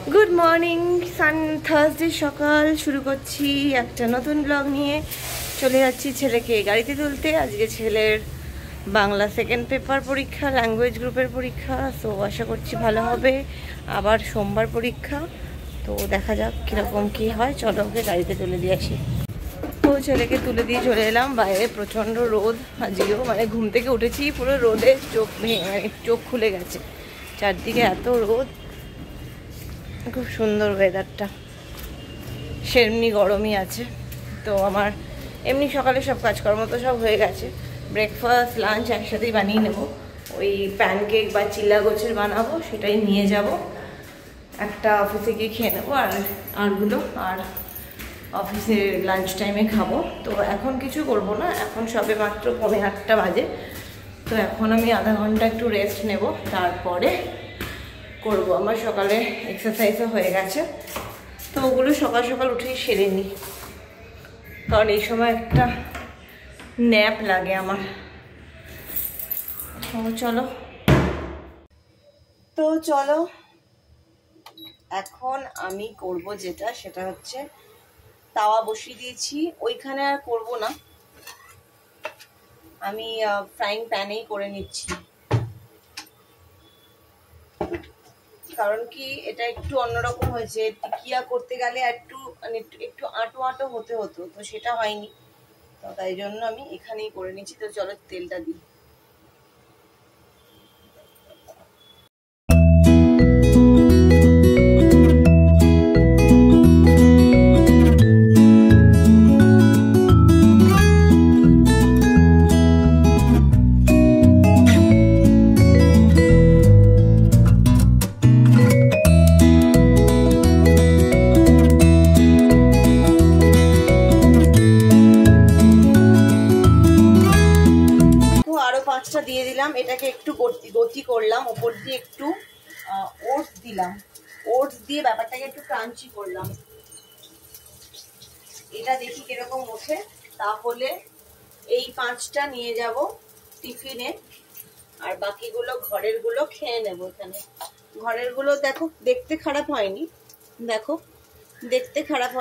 Good morning. Thursday সকাল শুরু করছি একটা নতুন ব্লগ নিয়ে। চলে যাচ্ছি ছেলেকে গাড়িতে তুলতে। আজকে ছেলের বাংলা সেকেন্ড পেপার পরীক্ষা, ল্যাঙ্গুয়েজ গ্রুপের পরীক্ষা। তো আশা করছি ভালো হবে। আবার সোমবার পরীক্ষা, তো দেখা যাক কীরকম কী হয়। চলো ওকে গাড়িতে তুলে দিয়ে আসি। তো ছেলেকে তুলে দিয়ে চলে এলাম। বাইরে প্রচণ্ড রোদ আজকেও, মানে ঘুম থেকে উঠেছি পুরো রোদে চোখ খুলে গেছে। চারদিকে এত রোদ, খুব সুন্দর ওয়েদারটা, সেমনি গরমই আছে। তো আমার এমনি সকালে সব কাজকর্ম তো সব হয়ে গেছে। ব্রেকফাস্ট লাঞ্চ একসাথেই বানিয়ে নেব। ওই প্যানকেক বা চিল্লা গোছের বানাবো, সেটাই নিয়ে যাব। একটা অফিসে গিয়ে খেয়ে নেবো, আরগুলো আর অফিসে লাঞ্চ টাইমে খাবো। তো এখন কিছু করব না, এখন সবে মাত্র 8:45 বাজে। তো এখন আমি আধা ঘন্টা একটু রেস্ট নেব, তারপরে করব। আমার সকালে এক্সারসাইজও হয়ে গেছে, তো ওগুলো সকাল সকাল উঠেই সেরে নিই, কারণ এই সময় একটা ন্যাপ লাগে আমার। চলো এখন আমি করব যেটা, সেটা হচ্ছে তাওয়া বসিয়ে দিয়েছি। ওইখানে আর করব না, আমি ফ্রাইং প্যানেই করে নিচ্ছি। কারণ কি, এটা একটু অন্যরকম হয়েছে। টিকিয়া করতে গেলে একটু আঁটো আঁটো হতে হতো, তো সেটা হয়নি। তো তাই জন্য আমি এখানেই করে নিচ্ছি। তো চলো তেলটা দিই। দিয়ে দিলাম, এটাকে একটু গতি করলাম, ওপর দিয়ে একটু ওটস দিলাম। ওটস দিয়ে ব্যাপারটাকে একটু ক্রাঞ্চি করলাম। এটা দেখি কিরকম ওঠে। তাহলে এই 5টা নিয়ে যাব টিফিনে, আর বাকিগুলো ঘরের গুলো খেয়ে নেব। এখানে ঘরের গুলো দেখো, দেখতে খারাপ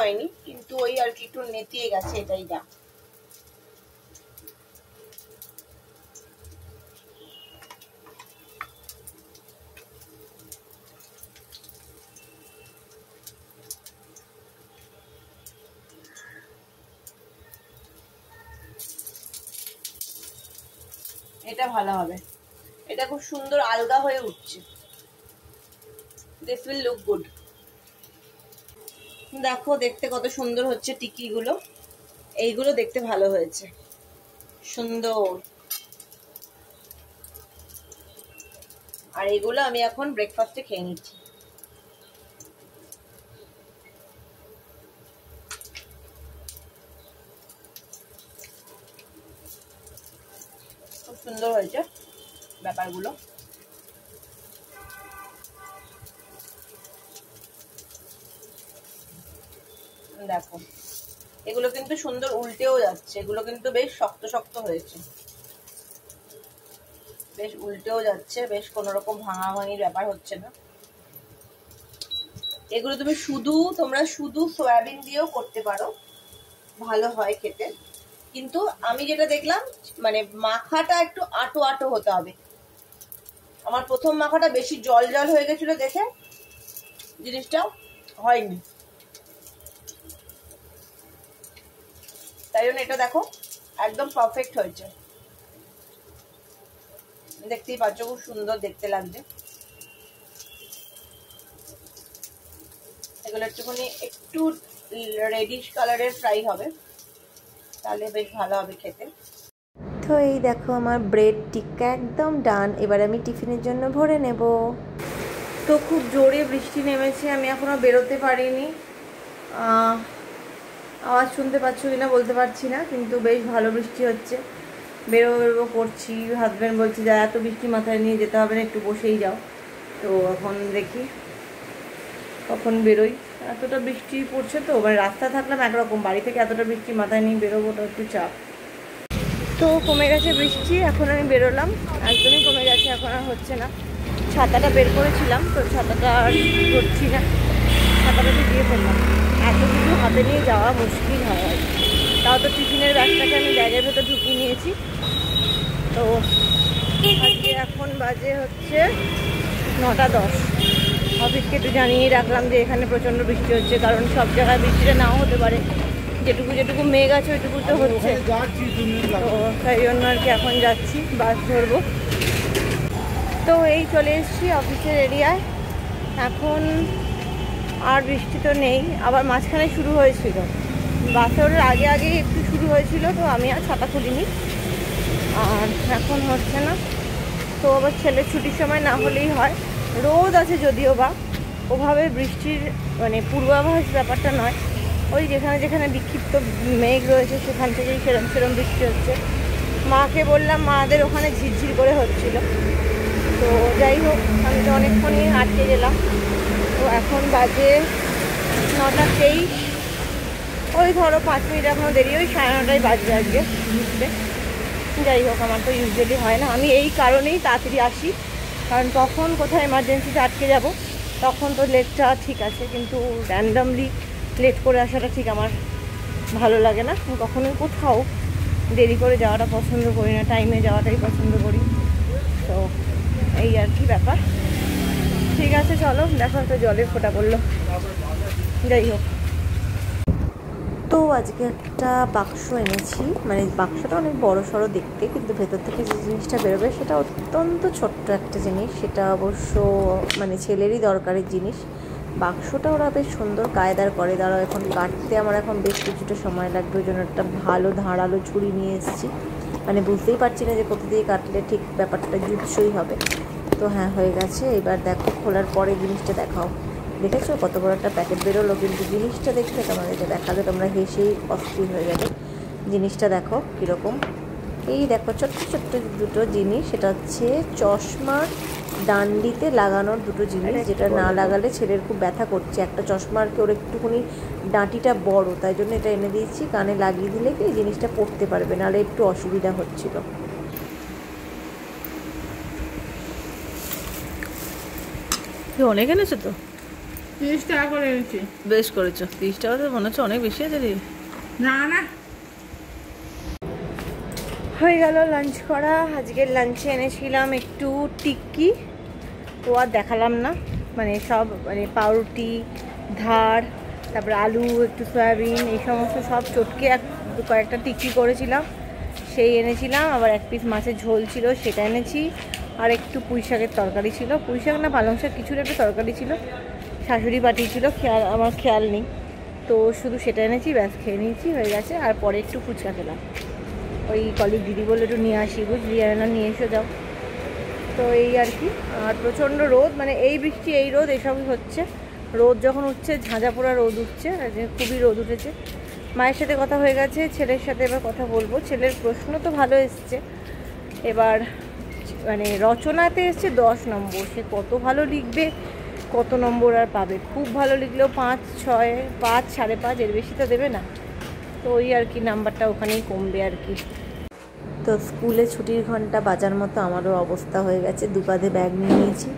হয়নি, কিন্তু ওই আর কি একটু নেতিয়ে গেছে, এটাই যা। এটা ভালো হবে, এটা খুব সুন্দর আলগা হয়ে উঠছে। This will look good. দেখো দেখতে কত সুন্দর হচ্ছে টিকি গুলো। এইগুলো দেখতে ভালো হয়েছে, সুন্দর। আর এগুলো আমি এখন ব্রেকফাস্টে খেয়ে নিচ্ছি। খুব সুন্দর হয়েছে ব্যাপারগুলো। দেখো এগুলো কিন্তু সুন্দর উল্টেও যাচ্ছে, এগুলো কিন্তু বেশ শক্ত শক্ত হয়েছে, বেশ উল্টেও যাচ্ছে, বেশ কোনো রকম ভাঙাভাঙির ব্যাপার হচ্ছে না। এগুলো তোমরা শুধু সয়াবিন দিয়েও করতে পারো, ভালো হয় খেতে। কিন্তু আমি যেটা দেখলাম, মানে মাখাটা একটু আটো আটো হতে হবে। আমার প্রথম মাখাটা বেশি জল জল হয়ে গেছিল, দেখে জিনিসটা হয়নি। তাই জন্য এটা দেখো একদম পারফেক্ট হয়েছে। দেখতেই পাচ্ছ খুব সুন্দর দেখতে লাগছে। এগুলো একটুখানি একটু রেডিশ কালারের ফ্রাই হবে, তাহলে বেশ ভালো হবে খেতে। তো এই দেখো আমার ব্রেড টিক্কা একদম ডান। এবার আমি টিফিনের জন্য ভরে নেব। তো খুব জোরে বৃষ্টি নেমেছে, আমি এখনো বেরোতে পারিনি। আওয়াজ শুনতে পাচ্ছ কিনা বলতে পারছি না, কিন্তু বেশ ভালো বৃষ্টি হচ্ছে। বেরোবো করছি, হাজব্যান্ড বলছে যা, এত বৃষ্টি মাথায় নিয়ে যেতে হবে না, একটু বসেই যাও। তো এখন দেখি কখন বেরোই। এতটা বৃষ্টি পড়ছে তো, মানে রাস্তা থাকলাম একরকম, বাড়ি থেকে এতটা বৃষ্টি মাথায় নিয়ে বেরোবোটা একটু চাপ। তো কমে গেছে বৃষ্টি, এখন আমি বেরোলাম, একদমই কমে গেছে, এখন আর হচ্ছে না। ছাতাটা বের করেছিলাম, তো ছাতাটা আর ধরছি না, ছাতাটা তো দিয়ে ফেললাম। এত কিছু হাতে নিয়ে যাওয়া মুশকিল হয় আর কি। তাও তো টিফিনের ব্যাগটাকে আমি ব্যাগের ভেতর ঢুকিয়ে নিয়েছি। তো আজকে এখন বাজে হচ্ছে 9:10। অফিসকে একটু জানিয়ে রাখলাম যে এখানে প্রচণ্ড বৃষ্টি হচ্ছে, কারণ সব জায়গায় বৃষ্টিটা নাও হতে পারে, যেটুকু যেটুকু মেঘ আছে ওইটুকু তো হচ্ছে। তো তাই জন্য আর কি এখন যাচ্ছি, বাস ধরবো। তো এই চলে এসেছি অফিসের এরিয়ায়। এখন আর বৃষ্টি তো নেই, আবার মাঝখানে শুরু হয়েছিল, বাসে ওঠার আগে আগে একটু শুরু হয়েছিল, তো আমি আর ছাতা খুলিনি, আর এখন হচ্ছে না। তো আবার ছেলের ছুটির সময় না হলেই হয়। রোদ আছে যদিও বা, ওভাবে বৃষ্টির মানে পূর্বাভাস ব্যাপারটা নয়, ওই যেখানে যেখানে বিক্ষিপ্ত মেঘ রয়েছে সেখান থেকেই সেরম সেরম বৃষ্টি হচ্ছে। মাকে বললাম, মাদের ওখানে ঝিরঝির করে হচ্ছিল। তো যাই হোক, আমি তো অনেকক্ষণই আটকে গেলাম। তো এখন বাজে 9:23, ওই ধরো 5 মিনিট এখনও দেরি, ওই 9:30 বাজবে আজকে বুঝতে। যাই হোক, আমার তো ইউজুয়ালি হয় না, আমি এই কারণেই তাড়াতাড়ি আসি, কারণ তখন কোথাও এমার্জেন্সিতে আটকে যাব তখন তো লেটটা ঠিক আছে, কিন্তু র্যান্ডামলি লেট করে আসাটা ঠিক আমার ভালো লাগে না। কখনোই কোথাও দেরি করে যাওয়াটা পছন্দ করি না, টাইমে যাওয়াটাই পছন্দ করি। তো এই আর কি ব্যাপার। ঠিক আছে, চলো, দেখো একটা জলের ফোঁটা পড়লো। যাই হোক, তো আজকে একটা বাক্স এনেছি, মানে বাক্সটা অনেক বড় সড়ো দেখতে, কিন্তু ভেতর থেকে যে জিনিসটা বেরোবে সেটা অত্যন্ত ছোট্ট একটা জিনিস, সেটা অবশ্য মানে ছেলেরই দরকারের জিনিস। বাক্সটা ওরা বেশ সুন্দর কায়দার করে, দাঁড়াও এখন কাটতে আমার এখন বেশ কিছুটা সময় লাগবে, ওই জন্য একটা ভালো ধারালো ছুরি নিয়ে এসেছি। মানে বুঝতেই পারছি না যে কোথা দিয়ে কাটলে ঠিক ব্যাপারটা জুৎসই হবে। তো হ্যাঁ, হয়ে গেছে। এবার দেখো, খোলার পরে জিনিসটা দেখাও। দেখেছো কত বড় একটা প্যাকেট বেরোলো, কিন্তু জিনিসটা দেখতে তোমাদেরকে দেখালে তোমরা হেসেই অস্থির হয়ে যাবে। জিনিসটা দেখো কীরকম। এই দেখো ছোট্ট ছোট্ট দুটো জিনিস, সেটা হচ্ছে চশমার ডান্ডিতে লাগানোর দুটো জিনিস, যেটা না লাগালে ছেলের খুব ব্যথা করছে। একটা চশমার কি ওর একটুখানি ডাঁটিটা বড়, তাই জন্য এটা এনে দিয়েছি। কানে লাগিয়ে দিলে কি এই জিনিসটা পড়তে পারবে, নাহলে একটু অসুবিধা হচ্ছিল। অনেক এনেছো তো? 30 টাকা করে এনেছি। বেশ করেছো, 30 টাকা তো মনে হচ্ছে অনেক বেশি আছে রে। না না, হয়ে গেল লাঞ্চ করা। আজকের লাঞ্চে এনেছিলাম একটু টিক্কি, তো আর দেখালাম না, মানে সব মানে পাউরুটি, ধার, তারপরে আলু, একটু সয়াবিন, এই সমস্ত সব চটকে কয়েকটা টিক্কি করেছিলাম, সেই এনেছিলাম। আবার 1 পিস মাছের ঝোল ছিল, সেটা এনেছি। আর একটু পুঁই শাকের তরকারি ছিল, পুঁই শাক না পালং শাক কিছুর একটা তরকারি ছিল, শাশুড়ি পাঠিয়েছিল, আমার খেয়াল নেই। তো শুধু সেটা এনেছি, ব্যাস খেয়ে নিয়েছি, হয়ে গেছে। আর পরে একটু ফুচকা খেলাম, ওই কলিগ দিদি বলে একটু নিয়ে আসি, বুঝলি, না নিয়ে এসে যাও। তো এই আর কি। আর প্রচণ্ড রোদ, মানে এই বৃষ্টি এই রোদ এসবই হচ্ছে। রোদ যখন উঠছে, ঝাঁঝা পোড়া রোদ উঠছে, খুবই রোদ উঠেছে। মায়ের সাথে কথা হয়ে গেছে, ছেলের সাথে এবার কথা বলবো। ছেলের প্রশ্ন তো ভালো এসছে, এবার মানে রচনাতে এসছে 10 নম্বর, সে কত ভালো লিখবে, কত নম্বর আর পাবে। খুব ভালো লিখলেও 5, 6, 5, 5.5, এর বেশি তো দেবে না। তো ওই আর কি, নাম্বারটা ওখানেই কমবে আর কি। তো স্কুলে ছুটির ঘন্টা বাজার মতো আমারও অবস্থা হয়ে গেছে। 2 কাঁধে ব্যাগ নিয়ে নিয়েছি,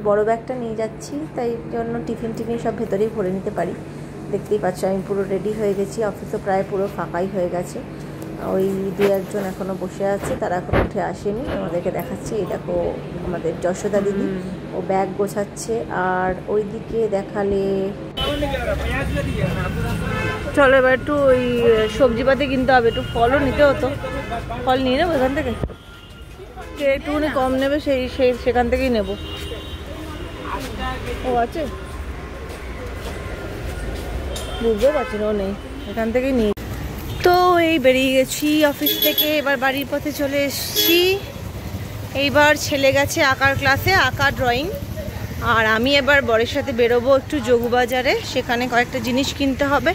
বড় ব্যাগটা নিয়ে যাচ্ছি, তাই জন্য টিফিন সব ভেতরেই ভরে নিতে পারি। দেখতেই পাচ্ছ আমি পুরো রেডি হয়ে গেছি, অফিসও প্রায় পুরো ফাঁকাই হয়ে গেছে। ওই 2-1 এখনও বসে আছে, তারা এখন উঠে আসেনি। তোমাদেরকে দেখাচ্ছি, এই দেখো আমাদের যশোদা দিদি, ও ব্যাগ গোছাচ্ছে। আর ওই দিকে দেখালে, চলো এবার একটু ওই সবজিপাতি কিনতে হবে, একটু ফলও নিতে হতো, ফল নিয়ে নেবো এখান থেকে, যে একটুখানি কম নেবে সেখান থেকেই নেবো। ও আছে, বুঝতেও পারছি না, ও নেই, এখান থেকেই নিই। তো এই বেরিয়ে গেছি অফিস থেকে, এবার বাড়ির পথে চলে এসেছি। এইবার ছেলে গেছে আঁকার ক্লাসে, আঁকা ড্রয়িং। আর আমি এবার বরের সাথে বেরোবো একটু যোগবাজারে, সেখানে কয়েকটা জিনিস কিনতে হবে।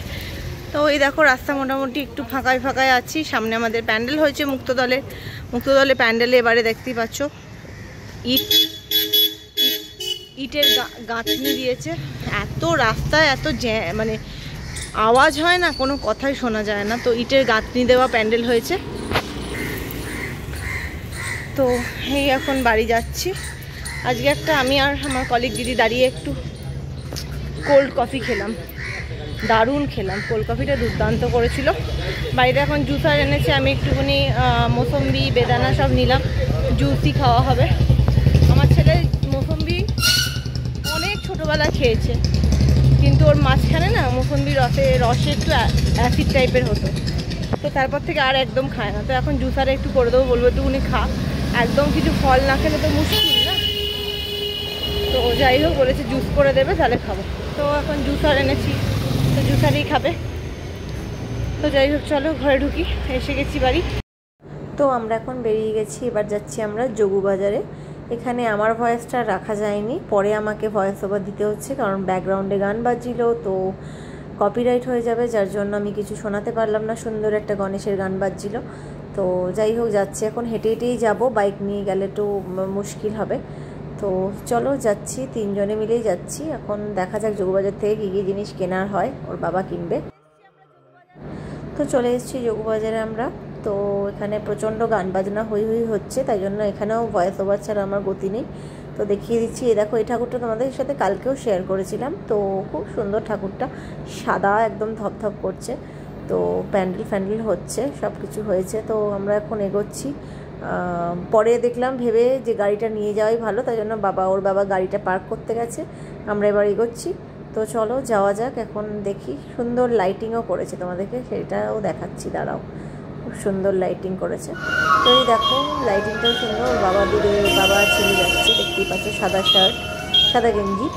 তো এই দেখো রাস্তা মোটামুটি একটু ফাঁকায় ফাঁকায় আছি। সামনে আমাদের প্যান্ডেল হয়েছে মুক্তদলে প্যান্ডেলে, এবারে দেখতেই পাচ্ছ ইটের গাঁথনি দিয়েছে। এত রাস্তায় এত মানে আওয়াজ হয় না, কোনো কথাই শোনা যায় না। তো ইটের গাঁথনি দেওয়া প্যান্ডেল হয়েছে। তো এই এখন বাড়ি যাচ্ছি। আজকে একটা আমি আর আমার কলিগ দিদি দাঁড়িয়ে একটু কোল্ড কফি খেলাম, দারুণ খেলাম। কোল্ড কফিটা দুর্দান্ত করেছিল। বাড়িতে এখন জুসার এনেছে, আমি একটুখানি মৌসম্বি বেদানা সব নিলাম, জুসই খাওয়া হবে। আমার ছেলে মৌসম্বি অনেক ছোটোবেলা খেয়েছে, কিন্তু ওর মাঝখানে না মৌসম্বির রসে একটু অ্যাসিড টাইপের হতো, তো তারপর থেকে আর একদম খায় না। তো এখন জুসারে একটু করে দেবো, বলবো একটুখানি খা, একদম কিছু ফল না খেলে তো মুশকিল না। তো যাই হোক বলেছে জুস করে দেবে, তাহলে খাবো। তো এখন জুসার এনেছি, তো জুসারেই খাবে। তো যাই হোক চলো ঘরে ঢুকি, এসে গেছি বাড়ি। তো আমরা এখন বেরিয়ে গেছি, এবার যাচ্ছি আমরা যোগু বাজারে। এখানে আমার ভয়েসটা রাখা যায়নি, পরে আমাকে ভয়েস ওভার দিতে হচ্ছে, কারণ ব্যাকগ্রাউন্ডে গান বাজছিল, তো কপিরাইট হয়ে যাবে, যার জন্য আমি কিছু শোনাতে পারলাম না। সুন্দর একটা গণেশের গান বাজছিল। তো যাই হোক যাচ্ছি, এখন হেঁটে হেঁটেই যাব, বাইক নিয়ে গেলে একটু মুশকিল হবে। তো চলো যাচ্ছি, তিনজনে মিলেই যাচ্ছি। এখন দেখা যাক যোগবাজার থেকে কী কী জিনিস কেনার হয়, ওর বাবা কিনবে। তো চলে এসেছি যোগবাজারে আমরা। তো এখানে প্রচণ্ড গান বাজনা হই হচ্ছে, তাই জন্য এখানেও ভয়েস ওভার ছাড়া আমার গতি নেই। তো দেখিয়ে দিচ্ছি, এই দেখো এই ঠাকুরটা তোমাদের সাথে কালকেও শেয়ার করেছিলাম। তো খুব সুন্দর ঠাকুরটা, সাদা একদম ধপধপ করছে। তো প্যান্ডেল হচ্ছে, সব কিছু হয়েছে। তো আমরা এখন এগোচ্ছি। পরে দেখলাম ভেবে যে গাড়িটা নিয়ে যাওয়াই ভালো, তাই জন্য ওর বাবা গাড়িটা পার্ক করতে গেছে, আমরা এবার এগোচ্ছি। তো চলো যাওয়া যাক। এখন দেখি, সুন্দর লাইটিংও করেছে, তোমাদেরকে সেটাও দেখাচ্ছি, দাঁড়াও। খুব সুন্দর লাইটিং করেছে। তো এই দেখো লাইটিংটাও সুন্দর। বাবা ছেলে যাচ্ছে, দেখতেই পাচ্ছ, সাদা শার্ট সাদা গেঞ্জি।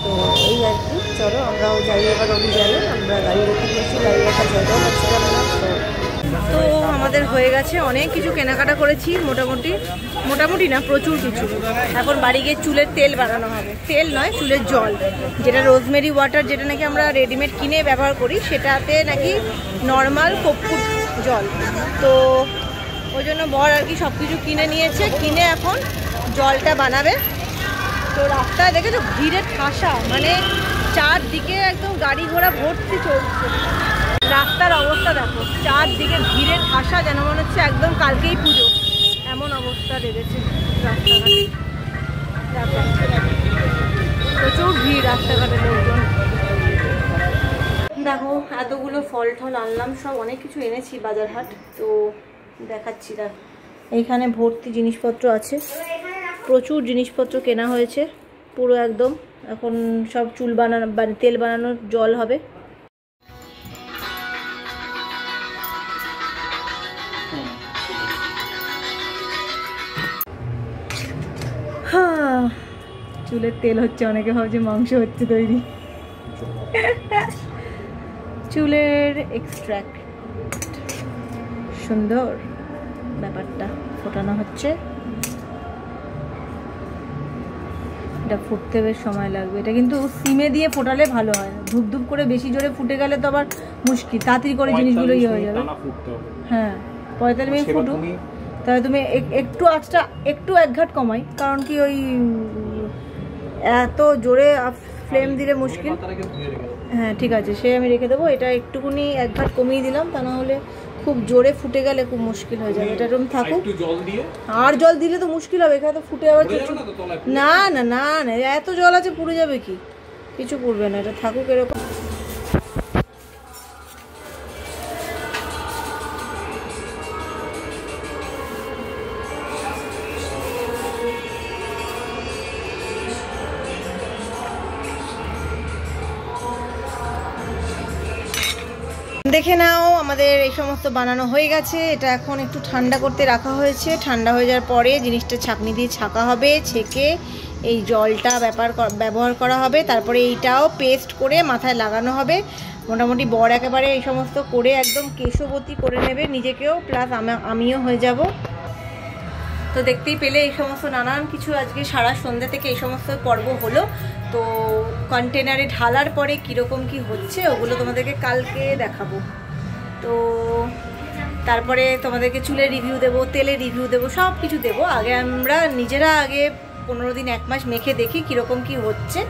তো এই আর কি, চলো আমরাও যাই এবার অভিযানে। আমরা গাড়ি রেখে দিয়েছি, গাড়ি রাখার জায়গাও পাচ্ছিলাম না। তো আমাদের হয়ে গেছে, অনেক কিছু কেনাকাটা করেছি, মোটামুটি না প্রচুর কিছু। এখন বাড়ি গিয়ে চুলের তেল বানানো হবে, তেল নয় চুলের জল, যেটা রোজমেরি ওয়াটার, যেটা নাকি আমরা রেডিমেড কিনে ব্যবহার করি, সেটাতে নাকি নর্মাল কর্পূর জল। তো ওই জন্য বর আর কি সব কিছু কিনে নিয়েছে, কিনে এখন জলটা বানাবে। তো রাস্তায় দেখেছো ভিড়ের ঠাসা, মানে চারদিকে একদম গাড়ি ঘোড়া ভর্তি চলছে। রাস্তার অবস্থা দেখো, চারদিকে ভিড়ের ঠাসা, যেন মনে হচ্ছে একদম কালকেই পুজো, এমন অবস্থা লেগেছে রাস্তাঘাটে। দেখো প্রচুর ভিড় রাস্তাঘাটে লোকজন। দেখো এতগুলো ফল টল আনলাম, সব অনেক কিছু এনেছি বাজার হাট। তো দেখাচ্ছি, দেখ এইখানে ভর্তি জিনিসপত্র আছে, প্রচুর জিনিসপত্র কেনা হয়েছে পুরো একদম। এখন সব চুল বানানো, তেল বানানোর জল হবে। চুলের তেল হচ্ছে, অনেকে ভাবছে মাংস হচ্ছে তৈরি। চুলের এক্সট্রাক্ট, সুন্দর ব্যাপারটা, ফোটানো হচ্ছে। এটা ফুটতে বেশ সময় লাগবে, এটা কিন্তু সিমে দিয়ে ফোটালে ভালো হয়। ধূপ করে বেশি জোরে ফুটে গেলে তো আবার মুশকিল, তাড়াতাড়ি করে জিনিসগুলো ইয়ে হয়ে যাবে। হ্যাঁ 45 মিনিট ফুটুক, তাহলে তুমি একটু আঁচটা একটু এক ঘাট কমাই, কারণ কি ওই এত জোরে ফ্লেম দিলে মুশকিল। হ্যাঁ ঠিক আছে, সে আমি রেখে দেবো। এটা একটুকুনি এক ঘাট কমিয়ে দিলাম, তা না হলে খুব জোরে ফুটে গেলে খুব মুশকিল হয়ে যাবে। এটা এরকম থাকুক, আর জল দিলে তো মুশকিল হবে, এখানে তো ফুটে যাবে। না না না না, এত জল আছে, পুড়ে যাবে কি? কিছু পুড়বে না, এটা থাকুক এরকম। দেখে নাও আমাদের এই সমস্ত বানানো হয়ে গেছে। এটা এখন একটু ঠান্ডা করতে রাখা হয়েছে, ঠান্ডা হয়ে যাওয়ার পরে জিনিসটা ছাঁকনি দিয়ে ছাঁকা হবে, ছেঁকে এই জলটা ব্যবহার করা হবে। তারপরে এইটাও পেস্ট করে মাথায় লাগানো হবে। মোটামুটি বর একেবারে এই সমস্ত করে একদম কেশবতী করে নেবে নিজেকেও, প্লাস আমিও হয়ে যাব। তো দেখতেই পেলে এই সমস্ত নানান কিছু আজকে সারা সন্ধ্যা থেকে এই সমস্ত পর্ব হলো। তো কন্টেনারে ঢালার পরে কীরকম কি হচ্ছে ওগুলো তোমাদেরকে কালকে দেখাবো। তো তারপরে তোমাদেরকে চুলের রিভিউ দেবো, তেলের রিভিউ দেবো, সব কিছু দেবো। আগে আমরা নিজেরা 15 দিন 1 মাস মেখে দেখি কীরকম কি হচ্ছে।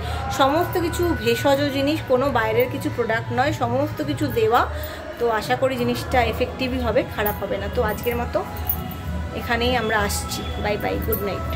সমস্ত কিছু ভেষজ জিনিস, কোনো বাইরের কিছু প্রোডাক্ট নয়, সমস্ত কিছু দেওয়া। তো আশা করি জিনিসটা এফেক্টিভই হবে, খারাপ হবে না। তো আজকের মতো এখানেই আমরা আসছি, বাই বাই, গুড নাইট।